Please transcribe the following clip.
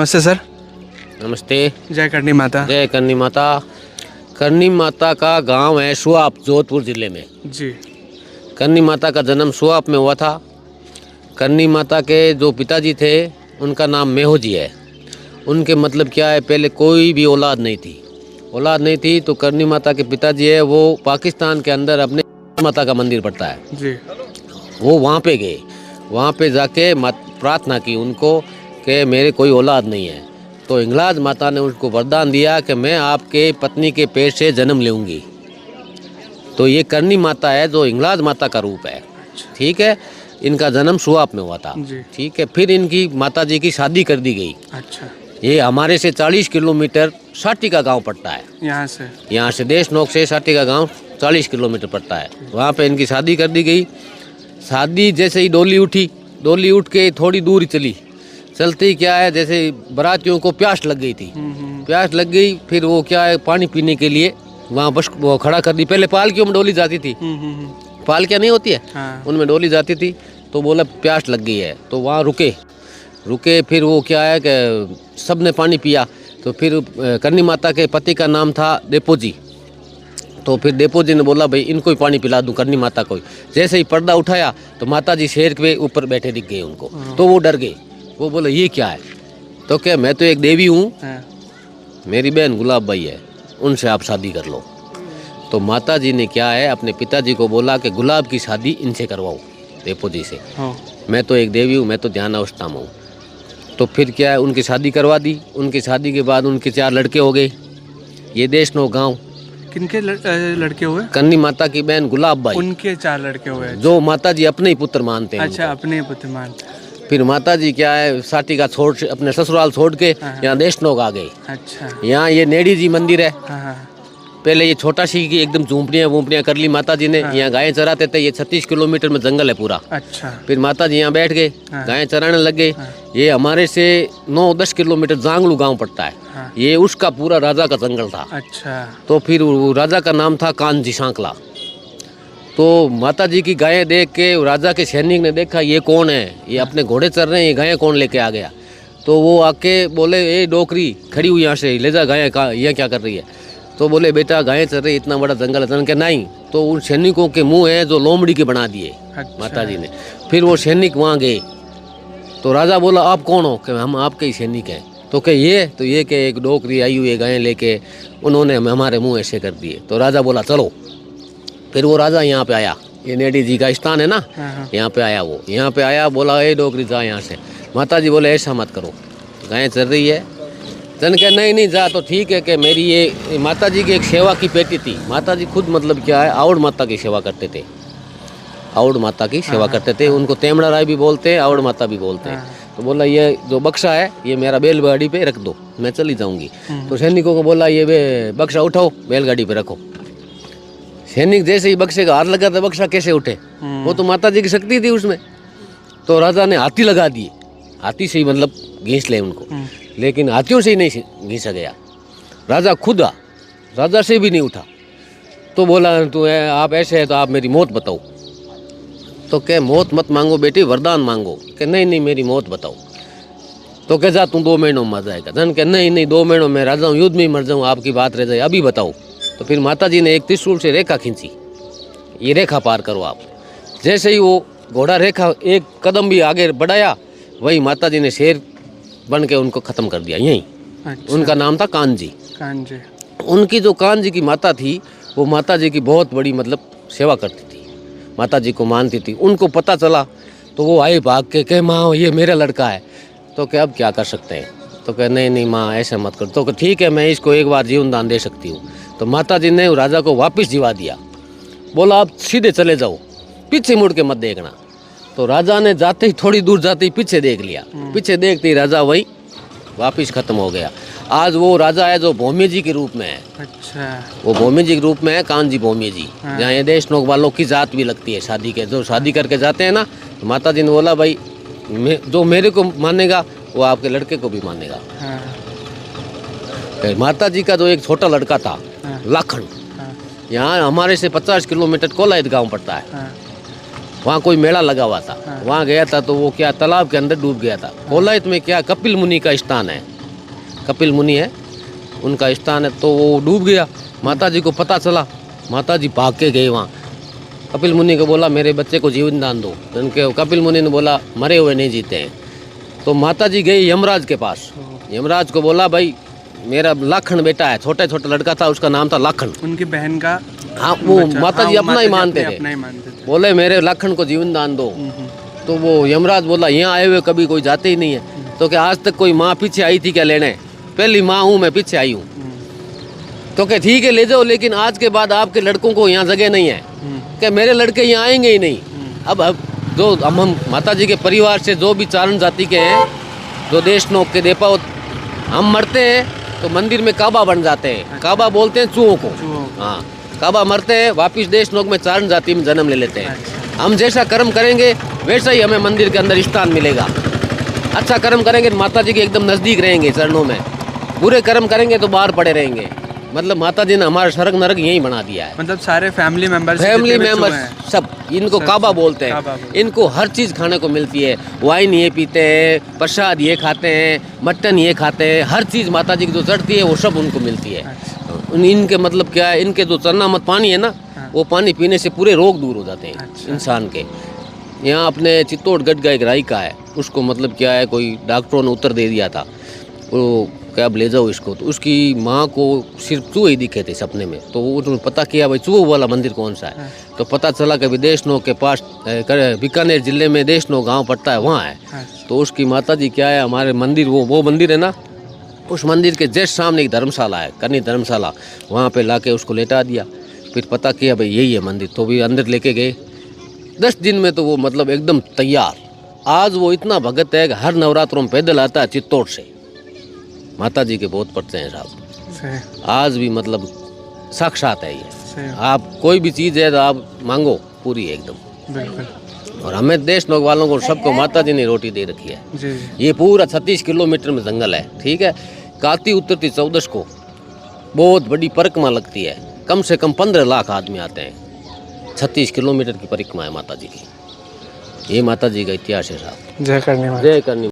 नमस्ते सर। नमस्ते। जय करनी माता। जय करनी माता। करनी माता का गांव है सुआप, जोधपुर जिले में। जी। करनी माता का जन्म सुआप में हुआ था। करनी माता के जो पिताजी थे उनका नाम मेहोजी है। उनके मतलब क्या है, पहले कोई भी औलाद नहीं थी तो करनी माता के पिताजी है वो पाकिस्तान के अंदर अपने माता का मंदिर पड़ता है जी। वो वहाँ पे गए। वहाँ पे जाके प्रार्थना की उनको कि मेरे कोई औलाद नहीं है। तो हिंगलाज माता ने उनको वरदान दिया कि मैं आपके पत्नी के पेट से जन्म लूँगी। तो ये करनी माता है जो हिंगलाज माता का रूप है। ठीक है। इनका जन्म सुआप में हुआ था। जी। ठीक है। फिर इनकी माता जी की शादी कर दी गई। अच्छा। ये हमारे से 40 किलोमीटर साटी का गांव पड़ता है। यहाँ से देशनोक से साटी का गांव 40 किलोमीटर पड़ता है। वहाँ पे इनकी शादी कर दी गई। शादी जैसे ही डोली उठ के थोड़ी दूर ही चलते ही क्या है, जैसे बारातियों को प्यास लग गई थी। प्यास लग गई, फिर वो क्या है पानी पीने के लिए वहाँ बस वो खड़ा कर दी। पहले पालकियों में डोली जाती थी, पालकियाँ नहीं होती है। हाँ। उनमें डोली जाती थी। तो बोला प्यास लग गई है, तो वहाँ रुके। फिर वो क्या है कि सब ने पानी पिया। तो फिर करनी माता के पति का नाम था डेपो जी। तो फिर डेपो जी ने बोला भाई इनको ही पानी पिला दूं, करनी माता को। जैसे ही पर्दा उठाया तो माता जी शेर के ऊपर बैठे दिख गए उनको। तो वो डर गए। वो बोले ये क्या है? तो क्या मैं तो एक देवी हूँ। मेरी बहन गुलाब बाई है, उनसे आप शादी कर लो। तो माता जी ने क्या है अपने पिताजी को बोला कि गुलाब की शादी इनसे करवाओ, डेपो जी से। मैं तो एक देवी हूँ, मैं तो ध्यान अवस्था में हूँ। तो फिर क्या है उनकी शादी करवा दी। उनकी शादी के बाद उनके 4 लड़के हो गए। ये देशनो गांव। किनके लड़के हुए? करनी माता की बहन गुलाब बाई। उनके 4 लड़के हुए। जो माता जी अपने ही पुत्र मानते हैं। अच्छा, अपने पुत्र मानते हैं। फिर माता जी क्या है साटी का अपने ससुराल छोड़ के यहाँ देशनोक आ गए। अच्छा। यहाँ ये नेड़ी जी मंदिर है। हाँ। पहले ये छोटा सी की एकदम झूंपड़ियाँ कर ली माता जी ने। यहाँ गायें चराते थे। ये 36 किलोमीटर में जंगल है पूरा। अच्छा। फिर माता जी यहाँ बैठ गए, गायें चराने लग गए। ये हमारे से 9-10 किलोमीटर जांगलू गांव पड़ता है। ये उसका पूरा राजा का जंगल था। अच्छा। तो फिर राजा का नाम था कानजी सांकला। तो माता जी की गायें देख के राजा के सैनिक ने देखा ये कौन है, ये अपने घोड़े चल रहे हैं, ये गायें कौन लेके आ गया। तो वो आके बोले ए डोकरी खड़ी हुई यहाँ से ले जा गायें, का ये क्या कर रही है? तो बोले बेटा गायें चल रही, इतना बड़ा जंगल है। के नहीं। तो उन सैनिकों के मुंह है जो लोमड़ी के बना दिए। अच्छा। माता जी ने। फिर वो सैनिक वहाँ गए। तो राजा बोला आप कौन हो? कि हम आपके ही सैनिक हैं। तो क्या ये कि एक डोकरी आई हुई है गायें लेके, उन्होंने हमारे मुँह ऐसे कर दिए। तो राजा बोला चलो। फिर वो राजा यहाँ पे आया, ये नेडी जी का स्थान है ना, यहाँ पे आया। वो यहाँ पे आया, बोला ए डोकरी जा यहाँ से। माता जी बोले ऐसा मत करो, गायें चल रही है। जन के नहीं जा। तो ठीक है कि मेरी ये माता जी की एक सेवा की पेटी थी। माता जी खुद मतलब क्या है आवड़ माता की सेवा करते थे। आवड़ माता की सेवा करते थे। उनको तेमड़ा राय भी बोलते हैं, आवड़ माता भी बोलते हैं। तो बोला ये जो बक्सा है ये मेरा बैलगाड़ी पे रख दो, मैं चली जाऊँगी। तो सैनिकों को बोला ये बक्सा उठाओ बैलगाड़ी पे रखो। सैनिक जैसे ही बक्से का हाथ लगा था, बक्सा कैसे उठे? वो तो माता जी की शक्ति थी उसमें। तो राजा ने हाथी लगा दिए। हाथी से ही मतलब घींच ले उनको। लेकिन हाथियों से ही नहीं घींचा गया। राजा खुद राजा से भी नहीं उठा। तो बोला तो आप ऐसे है तो आप मेरी मौत बताओ। तो क्या मौत मत मांगो बेटी, वरदान मांगो। कि नहीं मेरी मौत बताओ। तो क्या जा तू 2 महीनों में मर जाएगा। जन के नहीं 2 महीनों में राजा हूँ, युद्ध में मर जाऊँ, आपकी बात रह जाए, अभी बताओ। तो फिर माता जी ने एक त्रिशूल से रेखा खींची, ये रेखा पार करो आप। जैसे ही वो घोड़ा रेखा एक कदम भी आगे बढ़ाया, वही माता जी ने शेर बन के उनको खत्म कर दिया यहीं। अच्छा। उनका नाम था कानजी। उनकी जो कानजी की माता थी, वो माता जी की बहुत बड़ी मतलब सेवा करती थी, माता जी को मानती थी। उनको पता चला तो वो आए भाग के कहे माँ ये मेरा लड़का है। तो क्या अब क्या कर सकते हैं? तो कहे नहीं माँ ऐसा मत कर। तो ठीक है मैं इसको एक बार जीवन दान दे सकती हूँ। तो माता जी ने राजा को वापस जिवा दिया। बोला आप सीधे चले जाओ, पीछे मुड़ के मत देखना। तो राजा ने जाते ही थोड़ी दूर जाते ही पीछे देख लिया। पीछे देखते ही राजा वही वापस खत्म हो गया। आज वो राजा है जो भौमी जी के रूप में है। अच्छा। वो भौमी जी के रूप में है, कानजी भौमी जी। जहाँ ये देशनोक वालों की जात भी लगती है शादी के, जो शादी करके जाते हैं ना। तो माता जी ने बोला भाई जो मेरे को मानेगा वो आपके लड़के को भी मानेगा। माता जी का जो एक छोटा लड़का था लाखन, यहाँ हमारे से 50 किलोमीटर कोलायत गांव पड़ता है। वहाँ कोई मेला लगा हुआ था। हाँ। वहाँ गया था तो वो क्या तालाब के अंदर डूब गया था। कोलायत में क्या कपिल मुनि का स्थान है, कपिल मुनि है उनका स्थान है, तो वो डूब गया। माता जी को पता चला, माता जी भाग के गए वहाँ। कपिल मुनि को बोला मेरे बच्चे को जीवन दान दो, तो उनके कपिल मुनि ने बोला मरे हुए नहीं जीते हैं। तो माता जी गई यमराज के पास, यमराज को बोला भाई मेरा लाखन बेटा है, छोटा छोटा लड़का था, उसका नाम था लाखन। उनकी बहन का हाँ वो बच्चा। माता हाँ, जी अपना ही मानते अपना थे, ही मानते थे। बोले मेरे लाखन को जीवन दान दो। तो वो यमराज बोला यहाँ आए हुए कभी कोई जाते ही नहीं है, तो क्या आज तक कोई माँ पीछे आई थी क्या लेने? पहली माँ हूँ मैं, पीछे आई हूँ। तो क्या ठीक है ले जाओ, लेकिन आज के बाद आपके लड़कों को यहाँ जगह नहीं है, क्या मेरे लड़के यहाँ आएंगे ही नहीं। अब जो हम माता जी के परिवार से जो भी चारण जाति के हैं, जो देशनोक के देपा, हम मरते हैं तो मंदिर में काबा बन जाते हैं। काबा बोलते हैं चूहों को। हाँ, काबा मरते हैं वापिस देशनोक में चारण जाति में जन्म ले लेते हैं। हम जैसा कर्म करेंगे वैसा ही हमें मंदिर के अंदर स्थान मिलेगा। अच्छा कर्म करेंगे तो माता जी के एकदम नज़दीक रहेंगे चरणों में, बुरे कर्म करेंगे तो बाहर पड़े रहेंगे। मतलब माता जी ने हमारा स्वर्ग नरक यही बना दिया है। मतलब सारे फैमिली मेंबर्स सब इनको काबा बोलते हैं। इनको हर चीज़ खाने को मिलती है, वाइन ये पीते हैं, प्रसाद ये खाते हैं, मटन ये खाते हैं, हर चीज़ माता जी की जो चढ़ती है वो सब उनको मिलती है। इनके मतलब क्या है, इनके जो चरनामत पानी है ना, वो पानी पीने से पूरे रोग दूर हो जाते हैं इंसान के। यहाँ अपने चित्तौड़गढ़ का एक रायका है, उसको मतलब क्या है कोई डॉक्टरों ने उत्तर दे दिया था, वो क्या अब ले जाओ इसको, तो उसकी माँ को सिर्फ चूहे ही दिखे थे सपने में। तो उन्होंने पता किया भाई चूहों वाला मंदिर कौन सा है, तो पता चला कि देशनोक के पास बीकानेर जिले में देशनोक गांव पड़ता है, वहाँ है। तो उसकी माता जी क्या है, हमारे मंदिर वो मंदिर है ना, उस मंदिर के जस्ट सामने एक धर्मशाला है, करनी धर्मशाला, वहाँ पे लाके उसको लेटा दिया। फिर पता किया भाई यही है मंदिर, तो भी अंदर लेके गए। 10 दिन में तो वो मतलब एकदम तैयार। आज वो इतना भगत है कि हर नवरात्रों में पैदल आता है चित्तौड़ से। माता जी के बहुत पड़ते हैं साहब, आज भी मतलब साक्षात है ये। आप कोई भी चीज़ है तो आप मांगो, पूरी है एकदम बिल्कुल। और हमें देशनोक वालों को सबको माता जी ने रोटी दे रखी है। जी। ये पूरा 36 किलोमीटर में जंगल है, ठीक है। कार्तिक उतरती 14 को बहुत बड़ी परिक्रमा लगती है, कम से कम 15 लाख आदमी आते हैं। 36 किलोमीटर की परिक्रमा है माता जी की। ये माता जी का इतिहास है साहब। जय करनी माता। जय करनी।